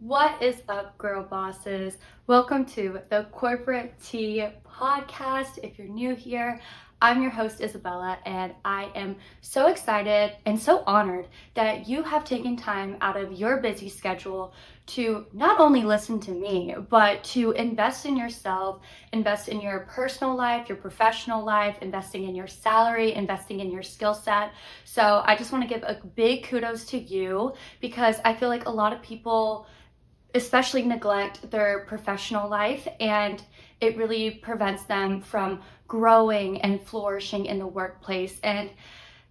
What is up, girl bosses? Welcome to the Corporate Tea podcast. If you're new here, I'm your host, Isabella, and I am so excited and so honored that you have taken time out of your busy schedule to not only listen to me, but to invest in yourself, invest in your personal life, your professional life, investing in your salary, investing in your skill set. So I just want to give a big kudos to you because I feel like a lot of people especially neglect their professional life, and it really prevents them from growing and flourishing in the workplace. And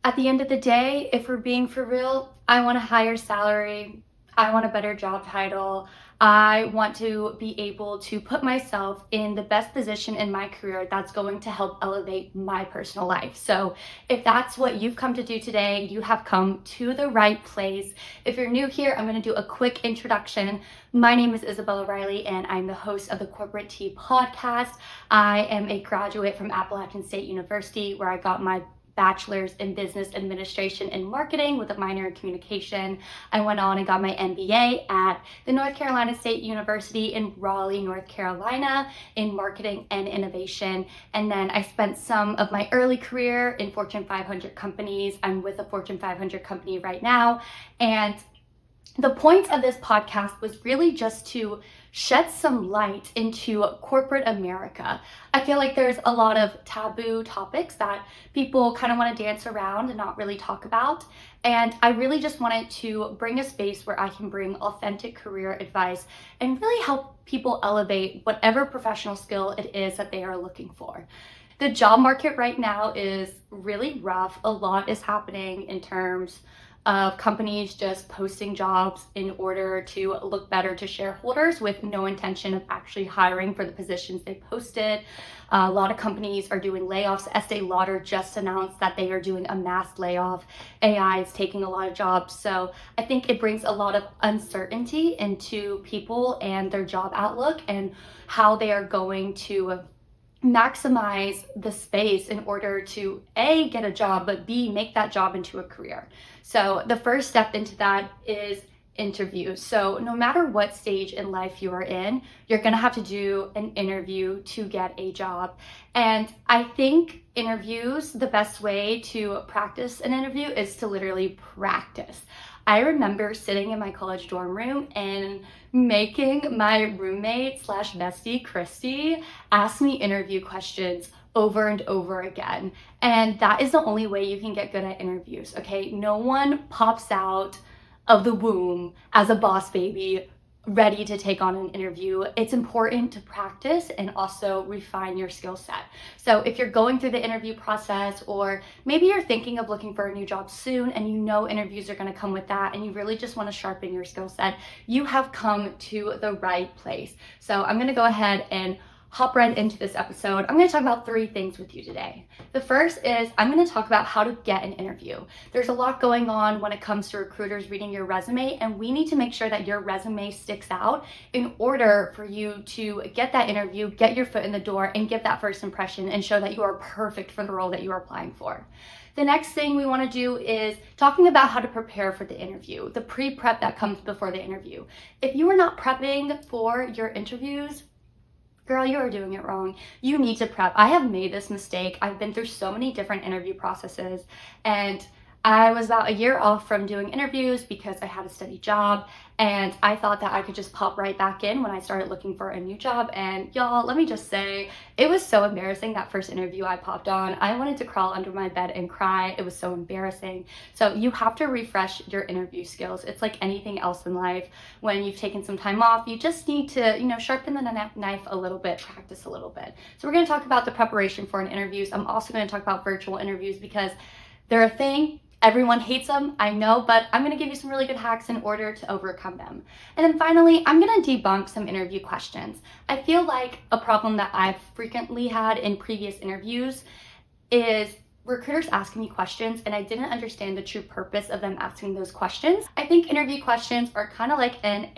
at the end of the day, if we're being for real, I want a higher salary, I want a better job title, I want to be able to put myself in the best position in my career that's going to help elevate my personal life. So if that's what you've come to do today, you have come to the right place. If you're new here, I'm going to do a quick introduction. My name is Isabella Riley, and I'm the host of the Corporate Tea podcast. I am a graduate from Appalachian State University, where I got my bachelor's in business administration and marketing with a minor in communication. I went on and got my MBA at the North Carolina State University in Raleigh, North Carolina, in marketing and innovation. And then I spent some of my early career in Fortune 500 companies. I'm with a Fortune 500 company right now. And the point of this podcast was really just to shed some light into corporate America. I feel like there's a lot of taboo topics that people kind of want to dance around and not really talk about. And I really just wanted to bring a space where I can bring authentic career advice and really help people elevate whatever professional skill it is that they are looking for. The job market right now is really rough. A lot is happening in terms of companies just posting jobs in order to look better to shareholders with no intention of actually hiring for the positions they posted. A lot of companies are doing layoffs. Estee Lauder just announced that they are doing a mass layoff. AI is taking a lot of jobs. So I think it brings a lot of uncertainty into people and their job outlook and how they are going to maximize the space in order to A, get a job, but B, make that job into a career. So the first step into that is interviews. So no matter what stage in life you are in, you're going to have to do an interview to get a job. And I think interviews, the best way to practice an interview is to literally practice. I remember sitting in my college dorm room and making my roommate slash bestie, Christy, ask me interview questions over and over again. And that is the only way you can get good at interviews, okay? No one pops out of the womb as a boss baby ready to take on an interview. It's important to practice and also refine your skill set. So if you're going through the interview process, or maybe you're thinking of looking for a new job soon and you know interviews are going to come with that and you really just want to sharpen your skill set, you have come to the right place. So I'm going to go ahead and hop right into this episode. I'm going to talk about 3 things with you today. The first is I'm going to talk about how to get an interview. There's a lot going on when it comes to recruiters reading your resume, and we need to make sure that your resume sticks out in order for you to get that interview, get your foot in the door, and give that first impression and show that you are perfect for the role that you are applying for. The next thing we want to do is talking about how to prepare for the interview, the pre-prep that comes before the interview. If you are not prepping for your interviews, girl, you are doing it wrong. You need to prep. I have made this mistake. I've been through so many different interview processes, and I was about a year off from doing interviews because I had a steady job, and I thought that I could just pop right back in when I started looking for a new job. And y'all, let me just say, it was so embarrassing that first interview I popped on. I wanted to crawl under my bed and cry. It was so embarrassing. So you have to refresh your interview skills. It's like anything else in life. When you've taken some time off, you just need to, sharpen the knife a little bit, practice a little bit. So we're going to talk about the preparation for an interviews. I'm also going to talk about virtual interviews because they're a thing. Everyone hates them, I know, but I'm going to give you some really good hacks in order to overcome them. And then finally, I'm going to debunk some interview questions. I feel like a problem that I've frequently had in previous interviews is recruiters asking me questions and I didn't understand the true purpose of them asking those questions. I think interview questions are kind of like an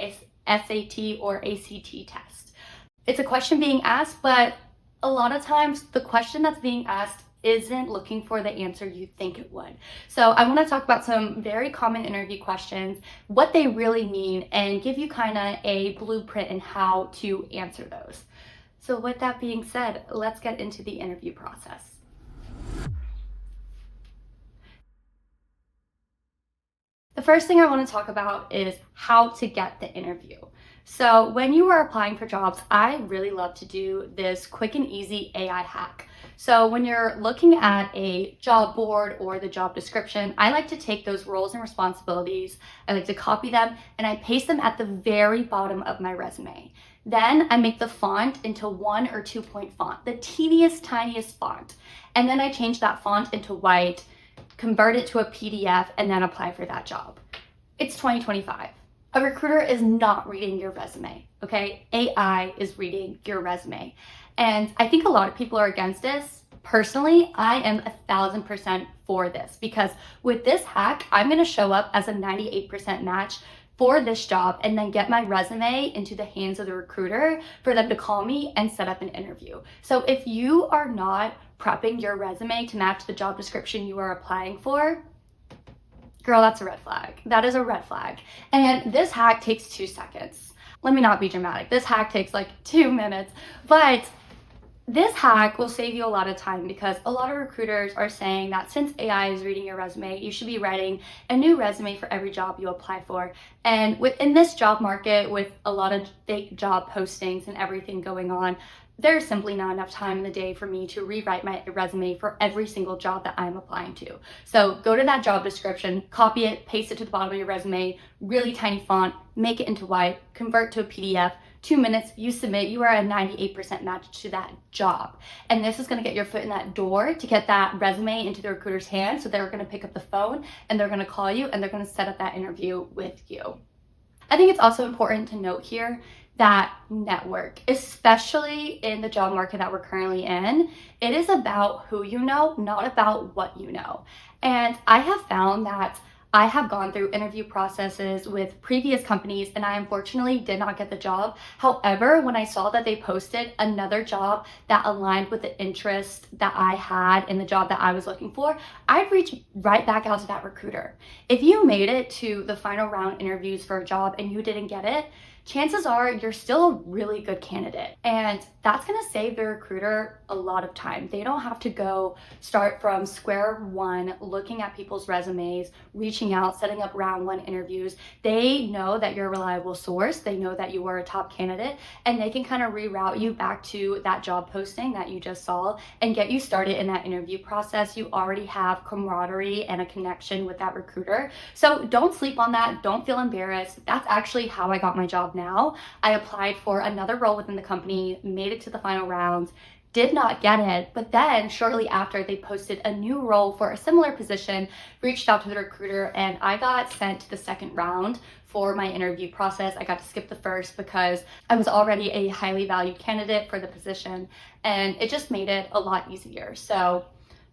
SAT or ACT test. It's a question being asked, but a lot of times the question that's being asked isn't looking for the answer you think it would. So I want to talk about some very common interview questions, what they really mean, and give you kind of a blueprint in how to answer those. So with that being said, let's get into the interview process. The first thing I want to talk about is how to get the interview. So when you are applying for jobs, I really love to do this quick and easy AI hack. So when you're looking at a job board or the job description, I like to take those roles and responsibilities, I like to copy them, and I paste them at the very bottom of my resume. Then I make the font into 1 or 2 point font, the teeniest, tiniest font. And then I change that font into white, convert it to a PDF, and then apply for that job. It's 2025. A recruiter is not reading your resume, okay? AI is reading your resume. And I think a lot of people are against this. Personally, I am 1,000% for this because with this hack, I'm gonna show up as a 98% match for this job and then get my resume into the hands of the recruiter for them to call me and set up an interview. So if you are not prepping your resume to match the job description you are applying for, girl, that's a red flag. That is a red flag. And this hack takes 2 seconds. Let me not be dramatic. This hack takes like 2 minutes, but this hack will save you a lot of time because a lot of recruiters are saying that since AI is reading your resume, you should be writing a new resume for every job you apply for. And within this job market, with a lot of fake job postings and everything going on, there's simply not enough time in the day for me to rewrite my resume for every single job that I'm applying to. So go to that job description, copy it, paste it to the bottom of your resume, really tiny font, make it into white, convert to a PDF, 2 minutes, you submit, you are a 98% match to that job. And this is gonna get your foot in that door to get that resume into the recruiter's hands. So they're gonna pick up the phone and they're gonna call you and they're gonna set up that interview with you. I think it's also important to note here that network, especially in the job market that we're currently in, it is about who you know, not about what you know. And I have found that I have gone through interview processes with previous companies and I unfortunately did not get the job. However, when I saw that they posted another job that aligned with the interest that I had in the job that I was looking for, I'd reach right back out to that recruiter. If you made it to the final round interviews for a job and you didn't get it, chances are you're still a really good candidate. And that's gonna save the recruiter a lot of time. They don't have to go start from square one, looking at people's resumes, reaching out, setting up round one interviews. They know that you're a reliable source. They know that you are a top candidate and they can kind of reroute you back to that job posting that you just saw and get you started in that interview process. You already have camaraderie and a connection with that recruiter. So don't sleep on that. Don't feel embarrassed. That's actually how I got my job now. I applied for another role within the company, made it to the final rounds, did not get it, but then shortly after they posted a new role for a similar position, reached out to the recruiter and I got sent to the second round for my interview process. I got to skip the first because I was already a highly valued candidate for the position and it just made it a lot easier. So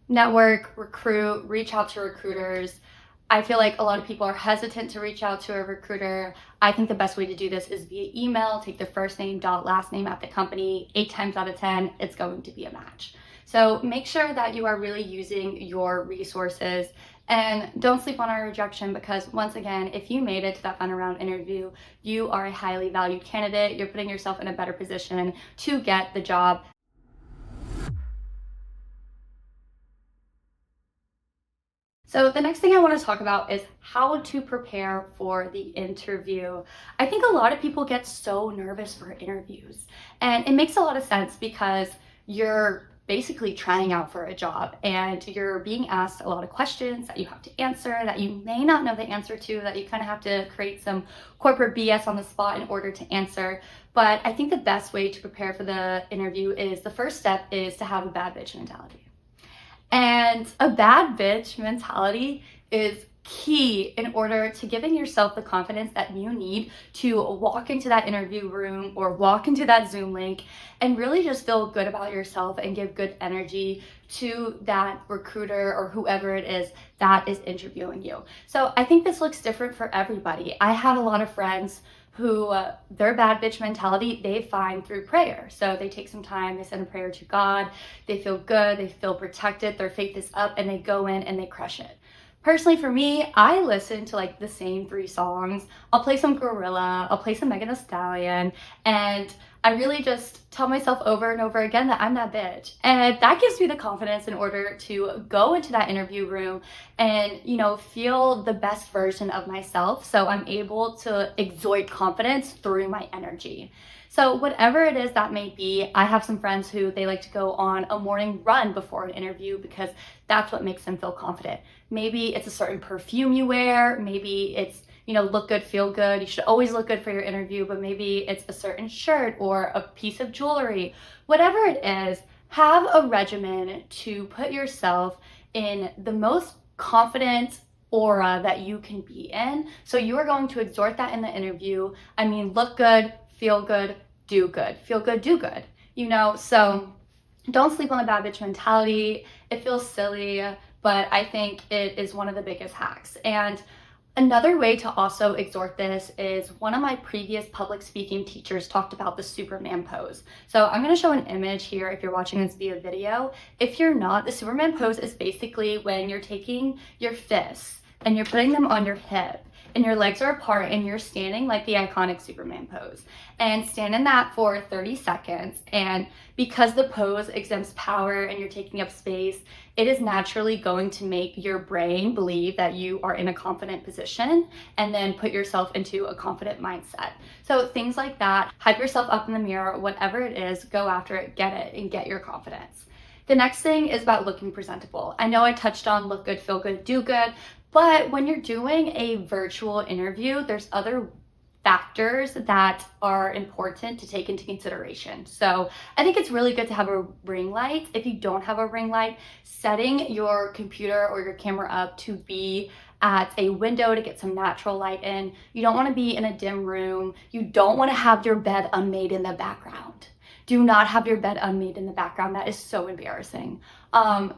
network, recruit, reach out to recruiters. I feel like a lot of people are hesitant to reach out to a recruiter. I think the best way to do this is via email. Take their first name, last name at the company. 8 times out of 10, it's going to be a match. So make sure that you are really using your resources and don't sleep on our rejection because once again, if you made it to that final round interview, you are a highly valued candidate. You're putting yourself in a better position to get the job. So the next thing I want to talk about is how to prepare for the interview. I think a lot of people get so nervous for interviews, and it makes a lot of sense because you're basically trying out for a job and you're being asked a lot of questions that you have to answer that you may not know the answer to, that you kind of have to create some corporate BS on the spot in order to answer. But I think the best way to prepare for the interview is the first step is to have a bad bitch mentality. And a bad bitch mentality is key in order to giving yourself the confidence that you need to walk into that interview room or walk into that Zoom link and really just feel good about yourself and give good energy to that recruiter or whoever it is that is interviewing you. So I think this looks different for everybody. I have a lot of friends who their bad bitch mentality they find through prayer. So they take some time, they send a prayer to God, they feel good, they feel protected, their faith is up, and they go in and they crush it. Personally, for me, I listen to like the same 3 songs. I'll play some Gorilla, I'll play some Megan Thee Stallion, and I really just tell myself over and over again that I'm that bitch. And that gives me the confidence in order to go into that interview room and, feel the best version of myself. So I'm able to exude confidence through my energy. So whatever it is that may be, I have some friends who they like to go on a morning run before an interview because that's what makes them feel confident. Maybe it's a certain perfume you wear, maybe it's look good, feel good. You should always look good for your interview, but maybe it's a certain shirt or a piece of jewelry. Whatever it is, have a regimen to put yourself in the most confident aura that you can be in. So you are going to exhort that in the interview. I mean, look good, feel good, do good. Feel good, do good. So don't sleep on the bad bitch mentality. It feels silly, but I think it is one of the biggest hacks. And another way to also exhort this is one of my previous public speaking teachers talked about the Superman pose. So I'm going to show an image here if you're watching this via video. If you're not, the Superman pose is basically when you're taking your fists and you're putting them on your hip and your legs are apart and you're standing like the iconic Superman pose. And stand in that for 30 seconds. And because the pose exempts power and you're taking up space, it is naturally going to make your brain believe that you are in a confident position and then put yourself into a confident mindset. So things like that, hype yourself up in the mirror, whatever it is, go after it, get it, and get your confidence. The next thing is about looking presentable. I know I touched on look good, feel good, do good, but when you're doing a virtual interview, there's other factors that are important to take into consideration. So I think it's really good to have a ring light. If you don't have a ring light, setting your computer or your camera up to be at a window to get some natural light in. You don't want to be in a dim room. You don't want to have your bed unmade in the background. Do not have your bed unmade in the background. That is so embarrassing.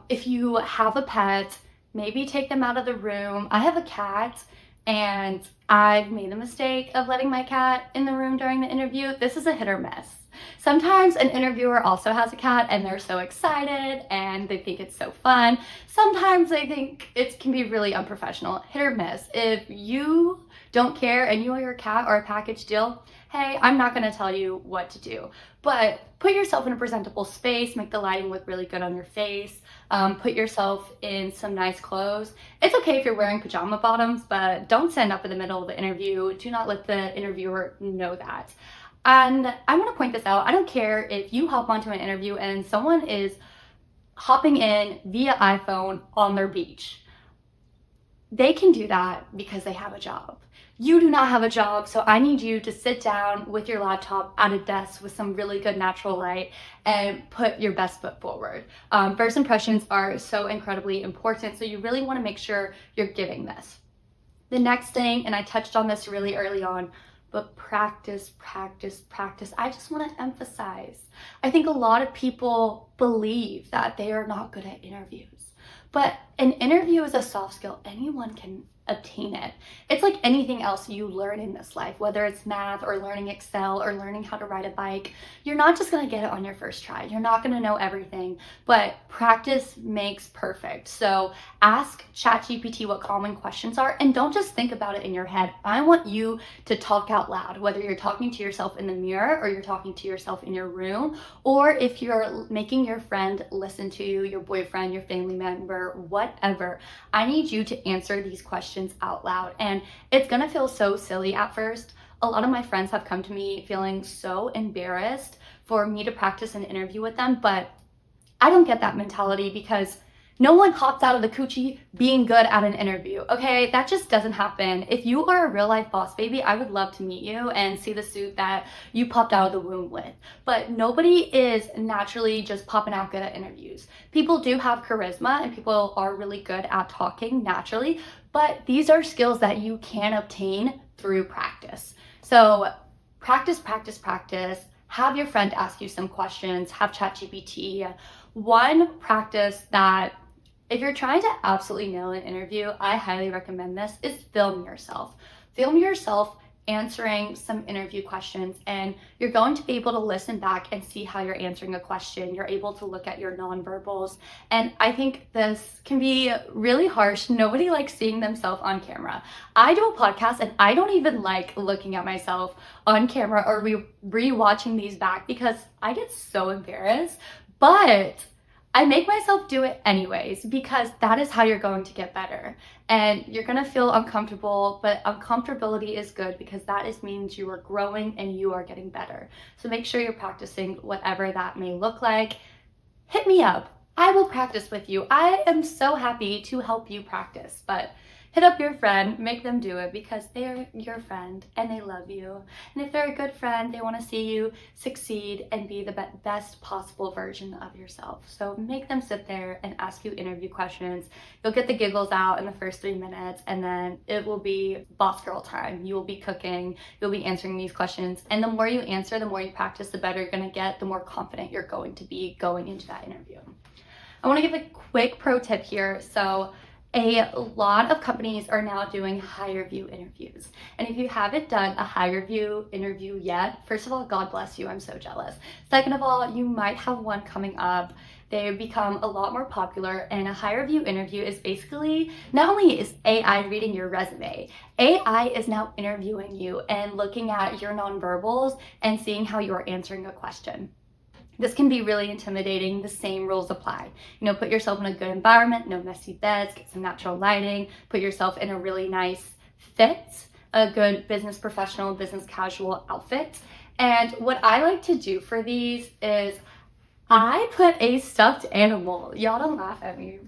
If you have a pet, maybe take them out of the room. I have a cat and I've made the mistake of letting my cat in the room during the interview. This is a hit or miss. Sometimes an interviewer also has a cat and they're so excited and they think it's so fun. Sometimes they think it can be really unprofessional. Hit or miss. If you don't care and you or your cat are a package deal, hey, I'm not going to tell you what to do. But put yourself in a presentable space, make the lighting look really good on your face, put yourself in some nice clothes. It's okay if you're wearing pajama bottoms, but don't stand up in the middle of the interview. Do not let the interviewer know that. And I want to point this out. I don't care if you hop onto an interview and someone is hopping in via iPhone on their beach. They can do that because they have a job. You do not have a job, so I need you to sit down with your laptop at a desk with some really good natural light and put your best foot forward. First impressions are so incredibly important, so you really want to make sure you're giving this. The next thing, and I touched on this really early on, but practice, practice, practice. I just want to emphasize, I think a lot of people believe that they are not good at interviews, but an interview is a soft skill. Anyone can obtain it. It's like anything else you learn in this life, whether it's math or learning Excel or learning how to ride a bike. You're not just going to get it on your first try. You're not going to know everything, but practice makes perfect. So ask ChatGPT what common questions are and don't just think about it in your head. I want you to talk out loud, whether you're talking to yourself in the mirror or you're talking to yourself in your room, or if you're making your friend listen to you, your boyfriend, your family member, whatever. I need you to answer these questions out loud, and it's gonna feel so silly at first. A lot of my friends have come to me feeling so embarrassed for me to practice an interview with them, but I don't get that mentality because No one hops out of the coochie being good at an interview, okay? That just doesn't happen. If you are a real life boss baby, I would love to meet you and see the suit that you popped out of the womb with. But nobody is naturally just popping out good at interviews. People do have charisma and people are really good at talking naturally, but these are skills that you can obtain through practice. So practice, practice, practice. Have your friend ask you some questions, have ChatGPT. One practice that if you're trying to absolutely nail an interview, I highly recommend this, is film yourself. Film yourself answering some interview questions, and you're going to be able to listen back and see how you're answering a question. You're able to look at your nonverbals, and I think this can be really harsh. Nobody likes seeing themselves on camera. I do a podcast and I don't even like looking at myself on camera or re-watching these back because I get so embarrassed, but I make myself do it anyways because that is how you're going to get better. And you're going to feel uncomfortable, but uncomfortability is good because that means you are growing and you are getting better. So make sure you're practicing whatever that may look like. Hit me up. I will practice with you. I am so happy to help you practice, but hit up your friend, make them do it because they're your friend and they love you. And if they're a good friend, they want to see you succeed and be the best possible version of yourself. So make them sit there and ask you interview questions. You'll get the giggles out in the first 3 minutes, and then it will be boss girl time. You will be cooking, you'll be answering these questions. And the more you answer, the more you practice, the better you're going to get, the more confident you're going to be going into that interview. I want to give a quick pro tip here. So a lot of companies are now doing HireVue interviews. And if you haven't done a HireVue interview yet, first of all, God bless you, I'm so jealous. Second of all, you might have one coming up. They've become a lot more popular, and a HireVue interview is basically, not only is AI reading your resume, AI is now interviewing you and looking at your nonverbals and seeing how you are answering a question. This can be really intimidating. The same rules apply. Put yourself in a good environment, no messy beds, get some natural lighting, put yourself in a really nice fit, a good business professional, business casual outfit. And what I like to do for these is I put a stuffed animal, y'all don't laugh at me.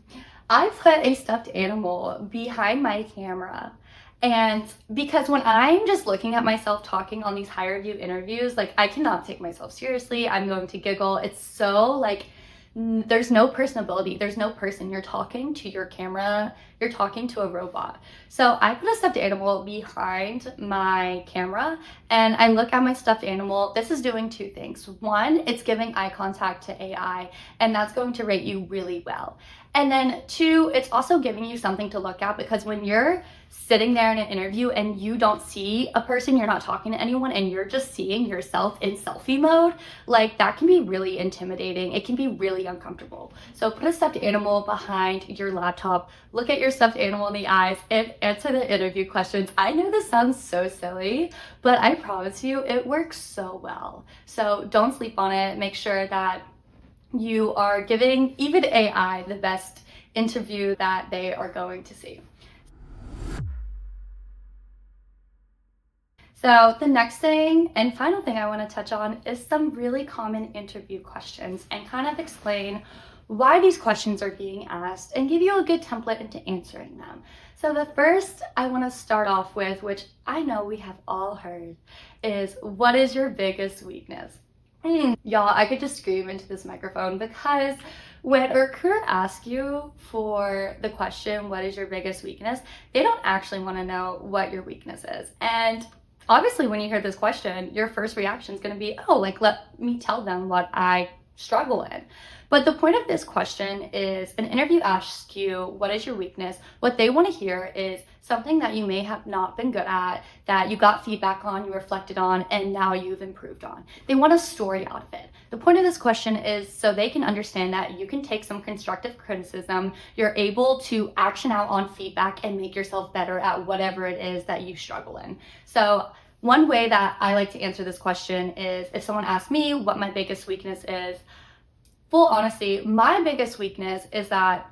I put a stuffed animal behind my camera. And because when I'm just looking at myself talking on these HireVue interviews, like I cannot take myself seriously. I'm going to giggle. It's so like, there's no personability. There's no person. You're talking to your camera. You're talking to a robot. So I put a stuffed animal behind my camera and I look at my stuffed animal. This is doing two things. One, it's giving eye contact to AI, and that's going to rate you really well. And then two, it's also giving you something to look at, because when you're sitting there in an interview and you don't see a person, you're not talking to anyone, and you're just seeing yourself in selfie mode, like that can be really intimidating. It can be really uncomfortable. So put a stuffed animal behind your laptop, look at your stuffed animal in the eyes, and answer the interview questions. I know this sounds so silly, but I promise you it works so well. So don't sleep on it. Make sure that you are giving even AI the best interview that they are going to see. So the next thing and final thing I want to touch on is some really common interview questions and kind of explain why these questions are being asked and give you a good template into answering them. So the first I want to start off with, which I know we have all heard, is what is your biggest weakness? Y'all, I could just scream into this microphone, because when a recruiter asks you for the question, what is your biggest weakness, they don't actually want to know what your weakness is. And obviously when you hear this question, your first reaction is going to be, oh, like let me tell them what I struggle in. But the point of this question is, an interview asks you, what is your weakness? What they want to hear is something that you may have not been good at, that you got feedback on, you reflected on, and now you've improved on. They want a story out of it. The point of this question is so they can understand that you can take some constructive criticism, you're able to action out on feedback and make yourself better at whatever it is that you struggle in. So one way that I like to answer this question is, if someone asks me what my biggest weakness is, full honesty, my biggest weakness is that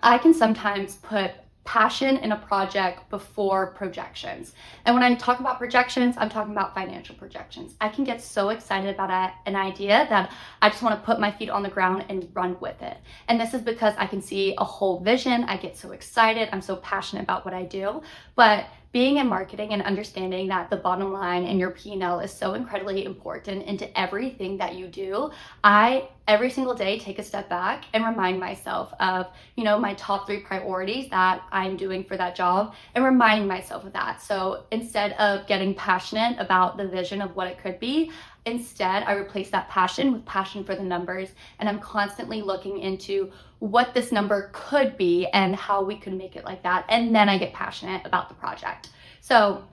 I can sometimes put passion in a project before projections. And when I talk about projections, I'm talking about financial projections. I can get so excited about an idea that I just want to put my feet on the ground and run with it. And this is because I can see a whole vision. I get so excited. I'm so passionate about what I do. But being in marketing and understanding that the bottom line and your P&L is so incredibly important into everything that you do, I every single day take a step back and remind myself of, my top 3 priorities that I'm doing for that job, and reminding myself of that. So instead of getting passionate about the vision of what it could be, instead I replace that passion with passion for the numbers, and I'm constantly looking into what this number could be and how we could make it like that, and then I get passionate about the project. So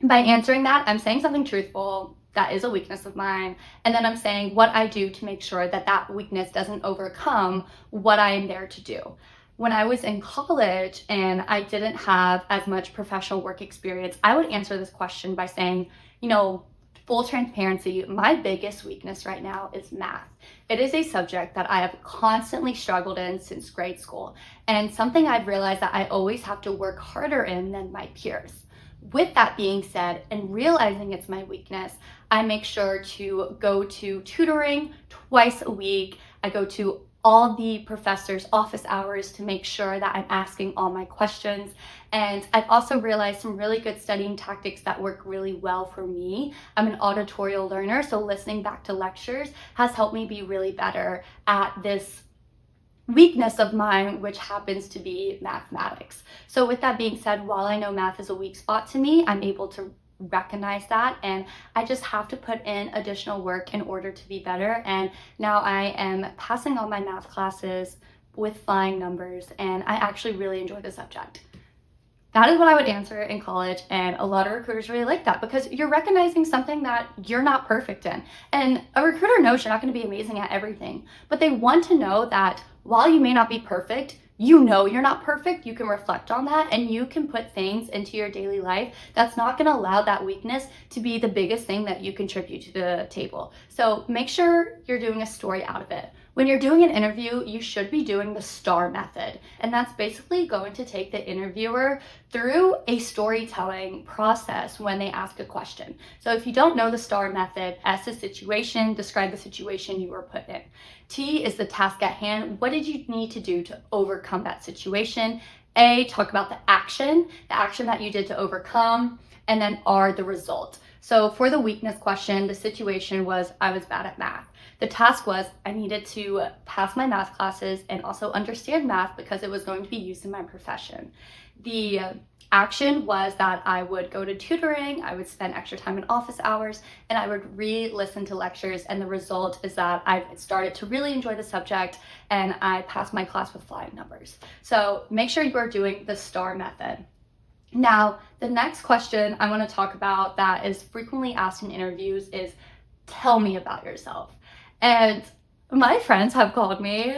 by answering that, I'm saying something truthful that is a weakness of mine, and then I'm saying what I do to make sure that that weakness doesn't overcome what I am there to do. When I was in college and I didn't have as much professional work experience, I would answer this question by saying, full transparency, my biggest weakness right now is math. It is a subject that I have constantly struggled in since grade school, and something I've realized that I always have to work harder in than my peers. With that being said, and realizing it's my weakness, I make sure to go to tutoring twice a week. I go to all the professors' office hours to make sure that I'm asking all my questions. And I've also realized some really good studying tactics that work really well for me. I'm an auditorial learner, so listening back to lectures has helped me be really better at this weakness of mine, which happens to be mathematics. So with that being said, while I know math is a weak spot to me, I'm able to recognize that, and I just have to put in additional work in order to be better. And now I am passing all my math classes with flying numbers, and I actually really enjoy the subject. That is what I would answer in college, and a lot of recruiters really like that because you're recognizing something that you're not perfect in. And a recruiter knows you're not going to be amazing at everything, but they want to know that while you may not be perfect, you're not perfect. You can reflect on that, and you can put things into your daily life that's not going to allow that weakness to be the biggest thing that you contribute to the table. So make sure you're doing a story out of it. When you're doing an interview, you should be doing the STAR method, and that's basically going to take the interviewer through a storytelling process when they ask a question. So if you don't know the STAR method, S is situation, describe the situation you were put in. T is the task at hand. What did you need to do to overcome that situation? A, talk about the action that you did to overcome, and then R, the result. So for the weakness question, the situation was I was bad at math. The task was I needed to pass my math classes and also understand math because it was going to be used in my profession. The action was that I would go to tutoring, I would spend extra time in office hours, and I would re-listen to lectures, and the result is that I started to really enjoy the subject and I passed my class with flying numbers. So make sure you are doing the STAR method. Now, the next question I want to talk about that is frequently asked in interviews is, tell me about yourself. And my friends have called me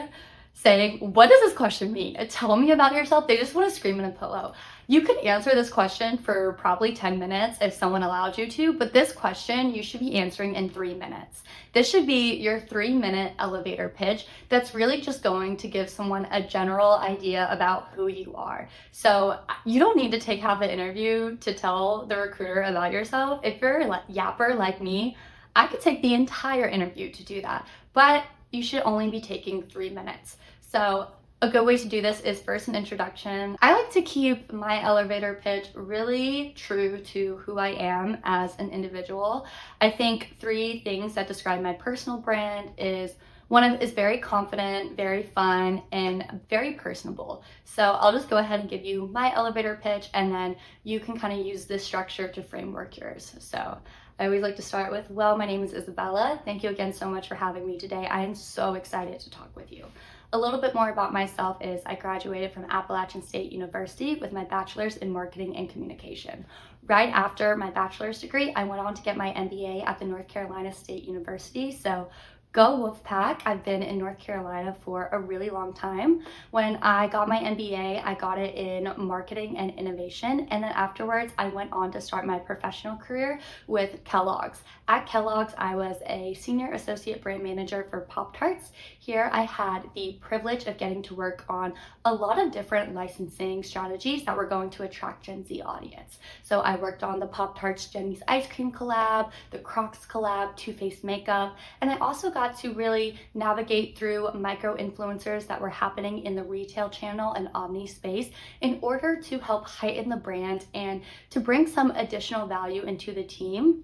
saying, what does this question mean? Tell me about yourself. They just want to scream in a pillow. You could answer this question for probably 10 minutes if someone allowed you to, but this question you should be answering in 3 minutes. This should be your 3-minute elevator pitch that's really just going to give someone a general idea about who you are. So you don't need to take half the interview to tell the recruiter about yourself. If you're a yapper like me, I could take the entire interview to do that, but you should only be taking 3 minutes. So a good way to do this is first an introduction. I like to keep my elevator pitch really true to who I am as an individual. I think 3 things that describe my personal brand is very confident, very fun, and very personable. So I'll just go ahead and give you my elevator pitch, and then you can kind of use this structure to framework yours. So I always like to start with, well, my name is Isabella. Thank you again so much for having me today. I am so excited to talk with you. A little bit more about myself is I graduated from Appalachian State University with my bachelor's in marketing and communication. Right after my bachelor's degree, I went on to get my MBA at the North Carolina State University. So Go Wolfpack. I've been in North Carolina for a really long time. When I got my MBA, I got it in marketing and innovation. And then afterwards, I went on to start my professional career with Kellogg's. At Kellogg's, I was a senior associate brand manager for Pop-Tarts. Here, I had the privilege of getting to work on a lot of different licensing strategies that were going to attract Gen Z audience. So I worked on the Pop-Tarts Jenny's Ice Cream collab, the Crocs collab, Too Faced makeup, and I also got to really navigate through micro influencers that were happening in the retail channel and omni space in order to help heighten the brand and to bring some additional value into the team.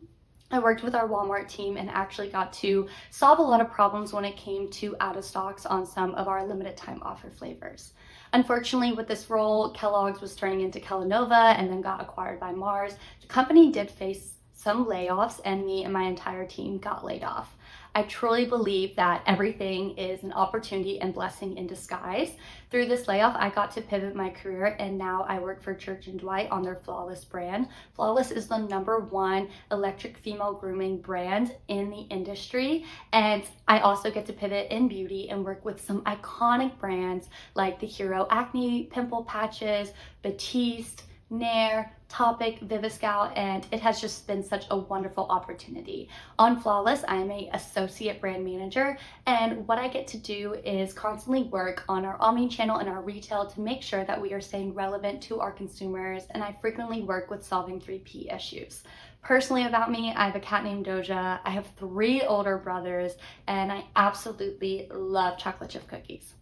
I worked with our Walmart team and actually got to solve a lot of problems when it came to out of stocks on some of our limited time offer flavors. Unfortunately, with this role, Kellogg's was turning into Kellanova and then got acquired by Mars. The company did face some layoffs and me and my entire team got laid off. I truly believe that everything is an opportunity and blessing in disguise. Through this layoff, I got to pivot my career and now I work for Church & Dwight on their Flawless brand. Flawless is the #1 electric female grooming brand in the industry. And I also get to pivot in beauty and work with some iconic brands like the Hero Acne Pimple Patches, Batiste, Nair, Topic, Viviscal, and it has just been such a wonderful opportunity. On Flawless, I am an associate brand manager, and what I get to do is constantly work on our omni-channel and our retail to make sure that we are staying relevant to our consumers, and I frequently work with solving 3P issues. Personally about me, I have a cat named Doja, I have 3 older brothers, and I absolutely love chocolate chip cookies.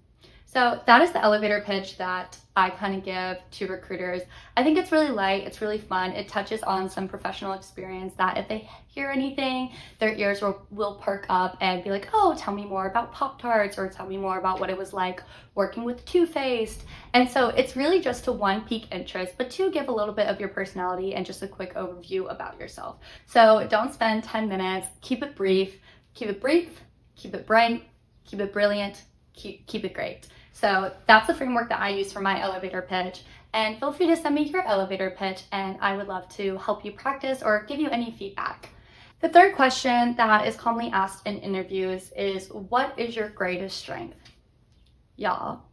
So that is the elevator pitch that I kind of give to recruiters. I think it's really light, it's really fun. It touches on some professional experience that if they hear anything, their ears will perk up and be like, oh, tell me more about Pop-Tarts or tell me more about what it was like working with Too Faced. And so it's really just to 1, pique interest, but 2, give a little bit of your personality and just a quick overview about yourself. So don't spend 10 minutes, keep it brief, keep it bright, keep it brilliant, keep it great. So that's the framework that I use for my elevator pitch. And feel free to send me your elevator pitch and I would love to help you practice or give you any feedback. The third question that is commonly asked in interviews is, what is your greatest strength? Y'all,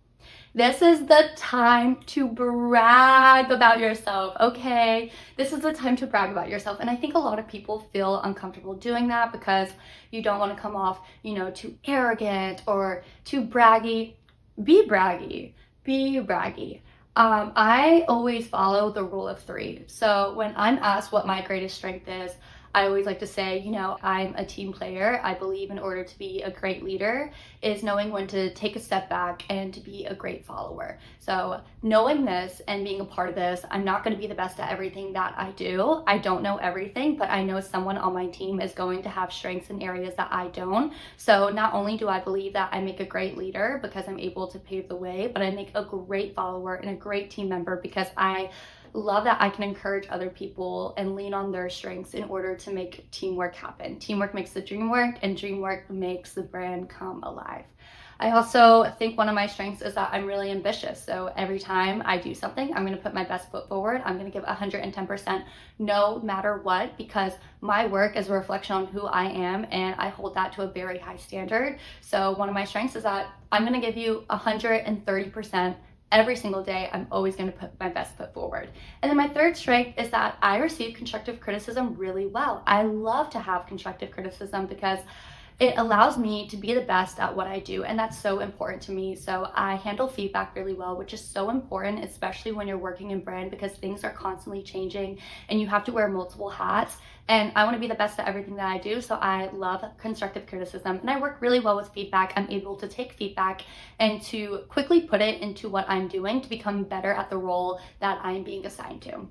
this is the time to brag about yourself, okay? This is the time to brag about yourself. And I think a lot of people feel uncomfortable doing that because you don't want to come off, too arrogant or too braggy. Be braggy, be braggy. I always follow the rule of 3. So when I'm asked what my greatest strength is, I always like to say, I'm a team player. I believe in order to be a great leader is knowing when to take a step back and to be a great follower. So knowing this and being a part of this, I'm not going to be the best at everything that I do. I don't know everything, but I know someone on my team is going to have strengths in areas that I don't. So not only do I believe that I make a great leader because I'm able to pave the way, but I make a great follower and a great team member because I love that I can encourage other people and lean on their strengths in order to make teamwork happen. Teamwork makes the dream work and dream work makes the brand come alive. I also think one of my strengths is that I'm really ambitious. So every time I do something, I'm going to put my best foot forward. I'm going to give 110% no matter what, because my work is a reflection on who I am and I hold that to a very high standard. So one of my strengths is that I'm going to give you 130% every single day. I'm always going to put my best foot forward. And then my third strength is that I receive constructive criticism really well. I love to have constructive criticism because it allows me to be the best at what I do, and that's so important to me. So I handle feedback really well, which is so important, especially when you're working in brand, because things are constantly changing and you have to wear multiple hats. And I want to be the best at everything that I do, so I love constructive criticism. And I work really well with feedback. I'm able to take feedback and to quickly put it into what I'm doing to become better at the role that I'm being assigned to.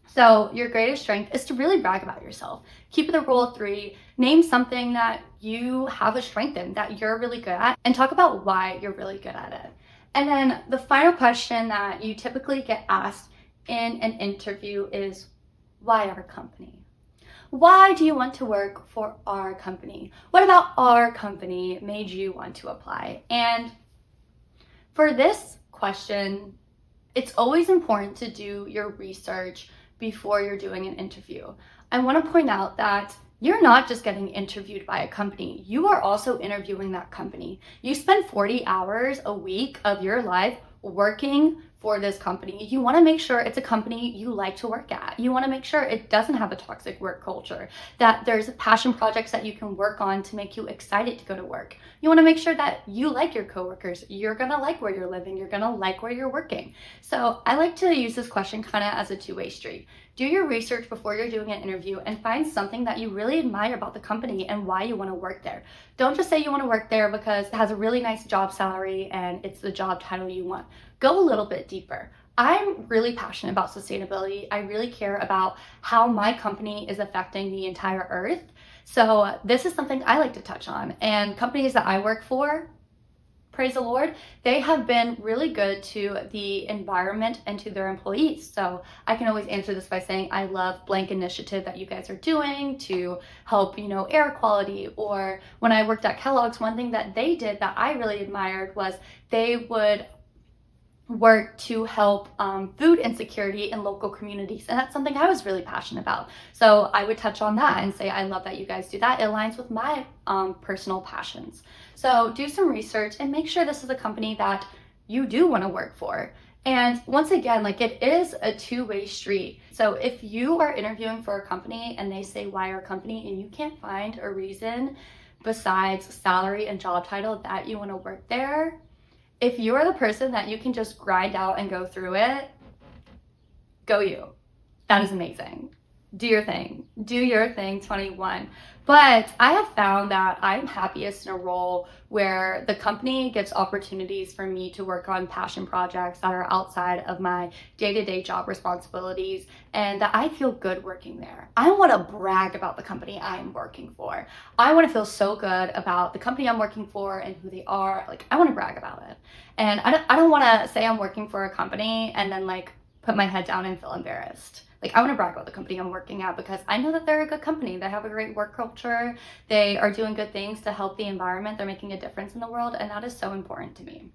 So your greatest strength is to really brag about yourself. Keep it the rule of 3. Name something that you have a strength in, that you're really good at, and talk about why you're really good at it. And then the final question that you typically get asked in an interview is, why our company? Why do you want to work for our company? What about our company made you want to apply? And for this question, it's always important to do your research before you're doing an interview. I want to point out that you're not just getting interviewed by a company, you are also interviewing that company. You spend 40 hours a week of your life working for this company. You want to make sure it's a company you like to work at. You want to make sure it doesn't have a toxic work culture, that there's passion projects that you can work on to make you excited to go to work. You want to make sure that you like your coworkers. You're going to like where you're living. You're going to like where you're working. So I like to use this question kind of as a two-way street. Do your research before you're doing an interview and find something that you really admire about the company and why you want to work there. Don't just say you want to work there because it has a really nice job salary and it's the job title you want. Go a little bit deeper. I'm really passionate about sustainability. I really care about how my company is affecting the entire earth. So this is something I like to touch on. And companies that I work for, praise the Lord, they have been really good to the environment and to their employees. So I can always answer this by saying, I love blank initiative that you guys are doing to help, air quality. Or when I worked at Kellogg's, one thing that they did that I really admired was they would work to help food insecurity in local communities. And that's something I was really passionate about. So I would touch on that and say, I love that you guys do that. It aligns with my personal passions. So do some research and make sure this is a company that you do want to work for. And once again, it is a two-way street. So if you are interviewing for a company and they say, why our company, and you can't find a reason besides salary and job title that you want to work there, if you are the person that you can just grind out and go through it, go you. That is amazing. Do your thing. Do your thing, 21. But I have found that I'm happiest in a role where the company gives opportunities for me to work on passion projects that are outside of my day-to-day job responsibilities and that I feel good working there. I want to brag about the company I'm working for. I want to feel so good about the company I'm working for and who they are. I want to brag about it. And I don't want to say I'm working for a company and then put my head down and feel embarrassed. I want to brag about the company I'm working at because I know that they're a good company. They have a great work culture. They are doing good things to help the environment. They're making a difference in the world, and that is so important to me.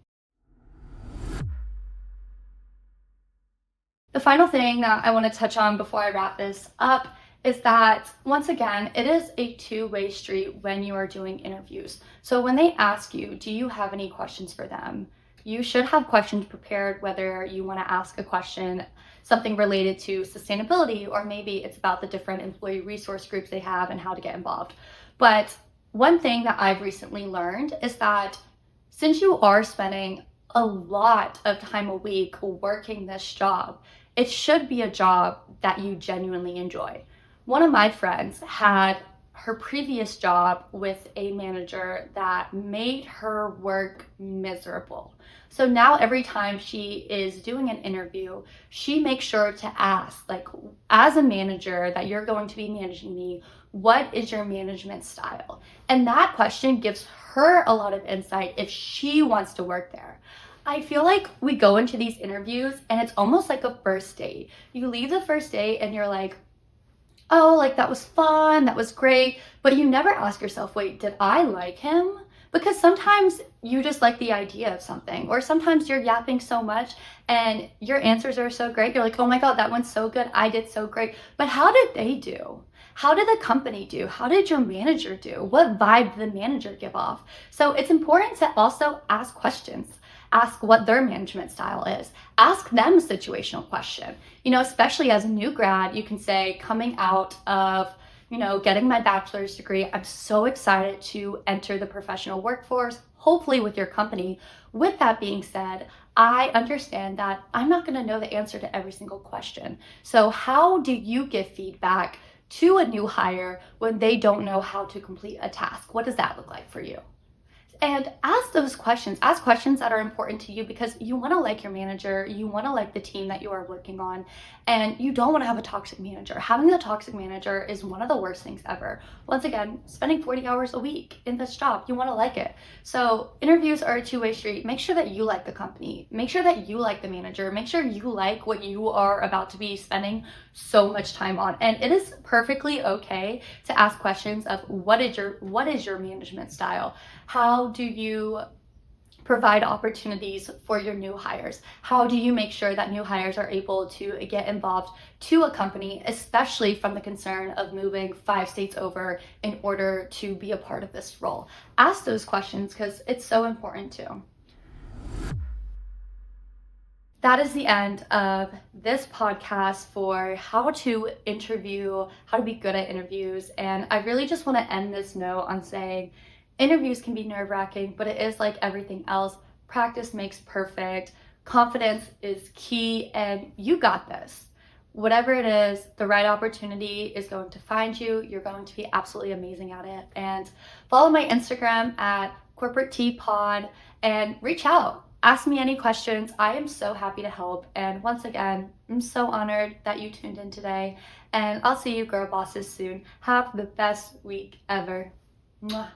The final thing that I want to touch on before I wrap this up is that, once again, it is a two-way street when you are doing interviews. So when they ask you, do you have any questions for them? You should have questions prepared, whether you want to ask a question, something related to sustainability, or maybe it's about the different employee resource groups they have and how to get involved. But one thing that I've recently learned is that since you are spending a lot of time a week working this job, it should be a job that you genuinely enjoy. One of my friends had her previous job with a manager that made her work miserable. So now every time she is doing an interview, she makes sure to ask, as a manager that you're going to be managing me, what is your management style? And that question gives her a lot of insight if she wants to work there. I feel like we go into these interviews and it's almost like a first date. You leave the first date and you're like, oh, that was fun, that was great, but you never ask yourself, wait, did I like him? Because sometimes you just like the idea of something, or sometimes you're yapping so much and your answers are so great, you're like, oh my God, that one's so good, I did so great. But how did they do? How did the company do? How did your manager do? What vibe did the manager give off? So it's important to also ask questions. Ask what their management style is. Ask them a situational question. Especially as a new grad, you can say, coming out of, getting my bachelor's degree, I'm so excited to enter the professional workforce, hopefully with your company. With that being said, I understand that I'm not going to know the answer to every single question. So how do you give feedback to a new hire when they don't know how to complete a task? What does that look like for you? And ask those questions. Ask questions that are important to you because you want to like your manager, you want to like the team that you are working on, and you don't want to have a toxic manager. Having a toxic manager is one of the worst things ever. Once again, spending 40 hours a week in this job, you want to like it. So interviews are a two-way street. Make sure that you like the company. Make sure that you like the manager. Make sure you like what you are about to be spending so much time on. And it is perfectly okay to ask questions of what is your management style? How do you provide opportunities for your new hires? How do you make sure that new hires are able to get involved to a company, especially from the concern of moving 5 states over in order to be a part of this role? Ask those questions because it's so important too. That is the end of this podcast for how to interview, how to be good at interviews. And I really just want to end this note on saying interviews can be nerve-wracking, but it is like everything else. Practice makes perfect. Confidence is key, and you got this. Whatever it is, the right opportunity is going to find you. You're going to be absolutely amazing at it. And follow my Instagram at Corporate Tea Pod and reach out. Ask me any questions. I am so happy to help. And once again, I'm so honored that you tuned in today. And I'll see you girl bosses soon. Have the best week ever. Mwah.